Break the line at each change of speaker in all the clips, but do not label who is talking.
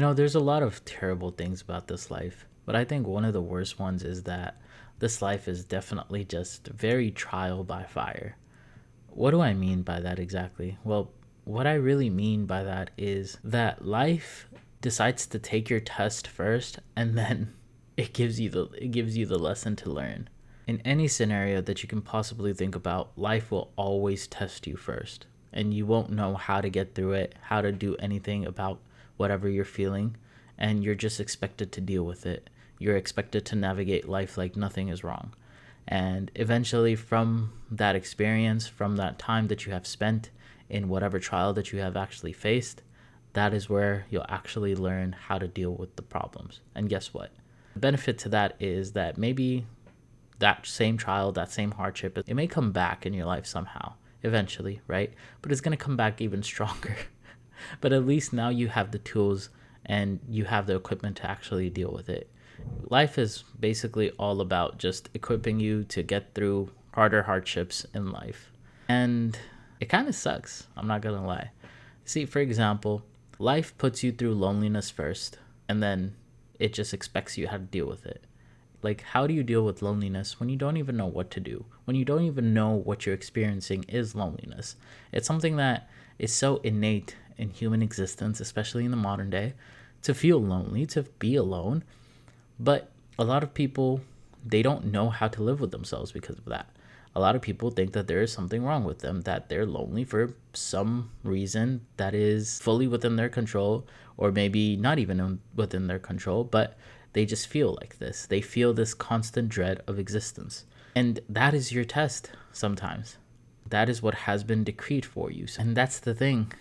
There's a lot of terrible things about this life, but I think one of the worst ones is that this life is definitely just very trial by fire. What do I mean by that exactly? Well, what I really mean by that is that life decides to take your test first and then it gives you the lesson to learn. In any scenario that you can possibly think about, life will always test you first, and you won't know how to get through it, how to do anything about whatever you're feeling, and you're just expected to deal with it. You're expected to navigate life like nothing is wrong. And eventually, from that experience, from that time that you have spent in whatever trial that you have actually faced, that is where you'll actually learn how to deal with the problems. And guess what? The benefit to that is that maybe that same trial, that same hardship, it may come back in your life somehow, eventually, right? But it's going to come back even stronger. But at least now you have the tools and you have the equipment to actually deal with it. Life is basically all about just equipping you to get through harder hardships in life. And it kind of sucks, I'm not going to lie. See, for example, life puts you through loneliness first, and then it just expects you how to deal with it. Like, how do you deal with loneliness when you don't even know what to do? When you don't even know what you're experiencing is loneliness. It's something that is so innate in human existence, especially in the modern day, to feel lonely, to be alone. But a lot of people, they don't know how to live with themselves because of that. A lot of people think that there is something wrong with them, that they're lonely for some reason that is fully within their control, or maybe not even within their control, but they just feel like this. They feel this constant dread of existence. And that is your test sometimes. That is what has been decreed for you. And that's the thing.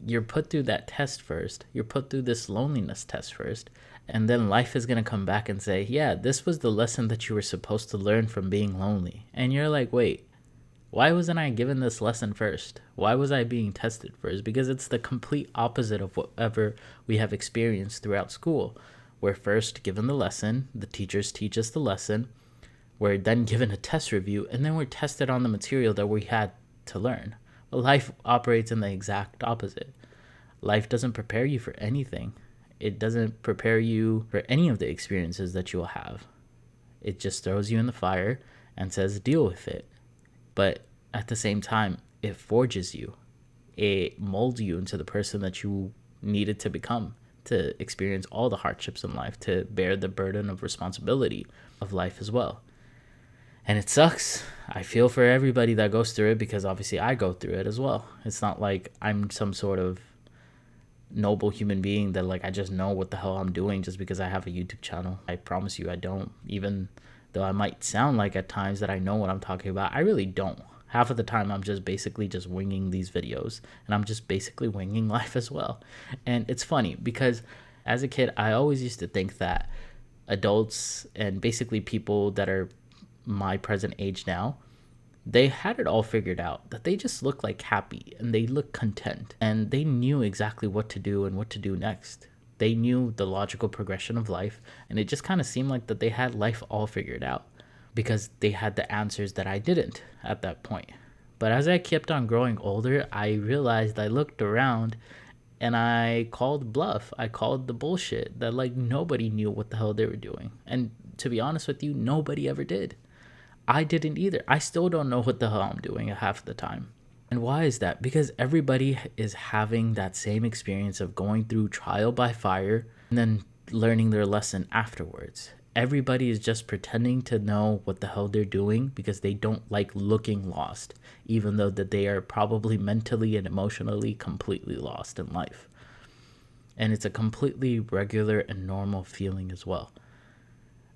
You're put through that test first. You're put through this loneliness test first. And then life is going to come back and say, yeah, this was the lesson that you were supposed to learn from being lonely. And you're like, wait, why wasn't I given this lesson first? Why was I being tested first? Because it's the complete opposite of whatever we have experienced throughout school. We're first given the lesson, the teachers teach us the lesson, we're then given a test review, and then we're tested on the material that we had to learn. But life operates in the exact opposite. Life doesn't prepare you for anything. It doesn't prepare you for any of the experiences that you will have. It just throws you in the fire and says, deal with it. But at the same time, it forges you. It molds you into the person that you needed to become, to experience all the hardships in life, to bear the burden of responsibility of life as well. And it sucks. I feel for everybody that goes through it, because obviously I go through it as well. It's not like I'm some sort of noble human being that like I just know what the hell I'm doing just because I have a YouTube channel. I promise you I don't. Even though I might sound like at times that I know what I'm talking about, I really don't. Half of the time I'm just basically just winging these videos, and I'm just basically winging life as well. And it's funny because as a kid I always used to think that adults and basically people that are my present age now, they had it all figured out, that they just look like happy and they look content and they knew exactly what to do and what to do next. They knew the logical progression of life, and it just kind of seemed like that they had life all figured out because they had the answers that I didn't at that point. But as I kept on growing older, I realized, I looked around and I called bluff. I called the bullshit that like nobody knew what the hell they were doing. And to be honest with you, nobody ever did. I didn't either. I still don't know what the hell I'm doing half the time. And why is that? Because everybody is having that same experience of going through trial by fire and then learning their lesson afterwards. Everybody is just pretending to know what the hell they're doing because they don't like looking lost, even though that they are probably mentally and emotionally completely lost in life. And it's a completely regular and normal feeling as well,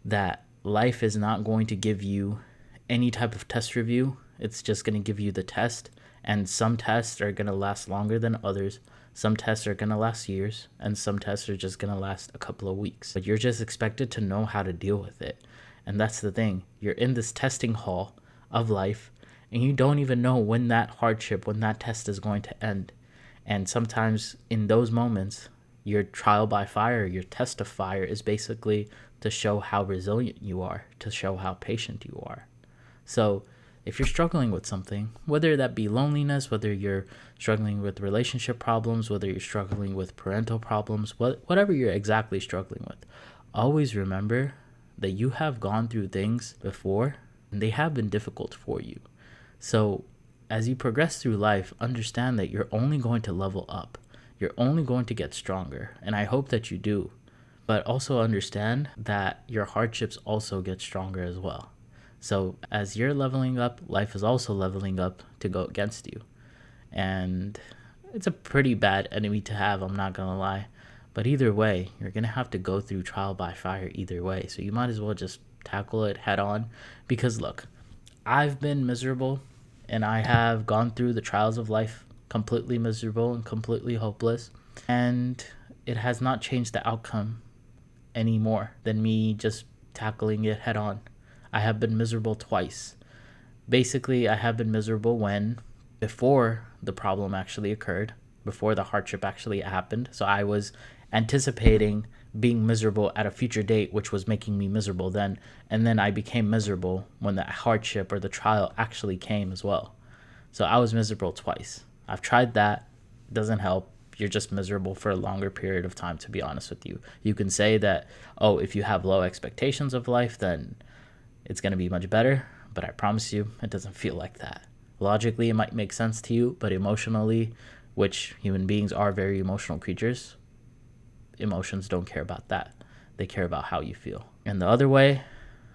that life is not going to give you any type of test review. It's just going to give you the test, and some tests are going to last longer than others. Some tests are going to last years, and some tests are just going to last a couple of weeks. But you're just expected to know how to deal with it. And that's the thing. You're in this testing hall of life, and you don't even know when that hardship, when that test is going to end. And sometimes in those moments, your trial by fire, your test of fire is basically to show how resilient you are, to show how patient you are. So if you're struggling with something, whether that be loneliness, whether you're struggling with relationship problems, whether you're struggling with parental problems, whatever you're exactly struggling with, always remember that you have gone through things before and they have been difficult for you. So as you progress through life, understand that you're only going to level up. You're only going to get stronger. And I hope that you do. But also understand that your hardships also get stronger as well. So as you're leveling up, life is also leveling up to go against you. And it's a pretty bad enemy to have, I'm not going to lie. But either way, you're going to have to go through trial by fire either way. So you might as well just tackle it head on. Because look, I've been miserable and I have gone through the trials of life completely miserable and completely hopeless. And it has not changed the outcome any more than me just tackling it head on. I have been miserable twice. Basically, I have been miserable before the problem actually occurred, before the hardship actually happened. So I was anticipating being miserable at a future date, which was making me miserable then. And then I became miserable when the hardship or the trial actually came as well. So I was miserable twice. I've tried that. It doesn't help. You're just miserable for a longer period of time, to be honest with you. You can say that, oh, if you have low expectations of life, then it's going to be much better. But I promise you, it doesn't feel like that. Logically, it might make sense to you, but emotionally, which human beings are very emotional creatures, emotions don't care about that. They care about how you feel. And the other way,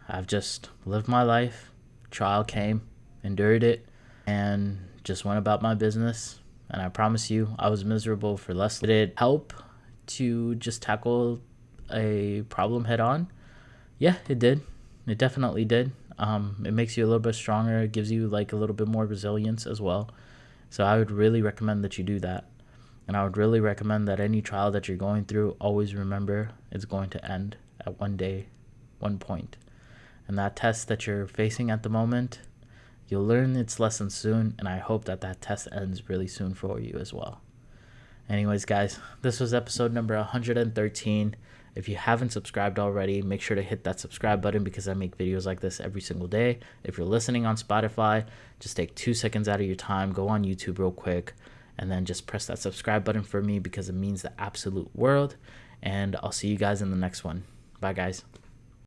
I've just lived my life. Trial came, endured it, and just went about my business. And I promise you, I was miserable for less. Did it help to just tackle a problem head on? Yeah, it did. It definitely did. It makes you a little bit stronger. It gives you like a little bit more resilience as well. So I would really recommend that you do that. And I would really recommend that any trial that you're going through, always remember it's going to end at one day, one point. And that test that you're facing at the moment, you'll learn its lesson soon, and I hope that that test ends really soon for you as well. Anyways, guys, this was episode number 113. If you haven't subscribed already, make sure to hit that subscribe button because I make videos like this every single day. If you're listening on Spotify, just take 2 seconds out of your time, go on YouTube real quick, and then just press that subscribe button for me because it means the absolute world. And I'll see you guys in the next one. Bye, guys.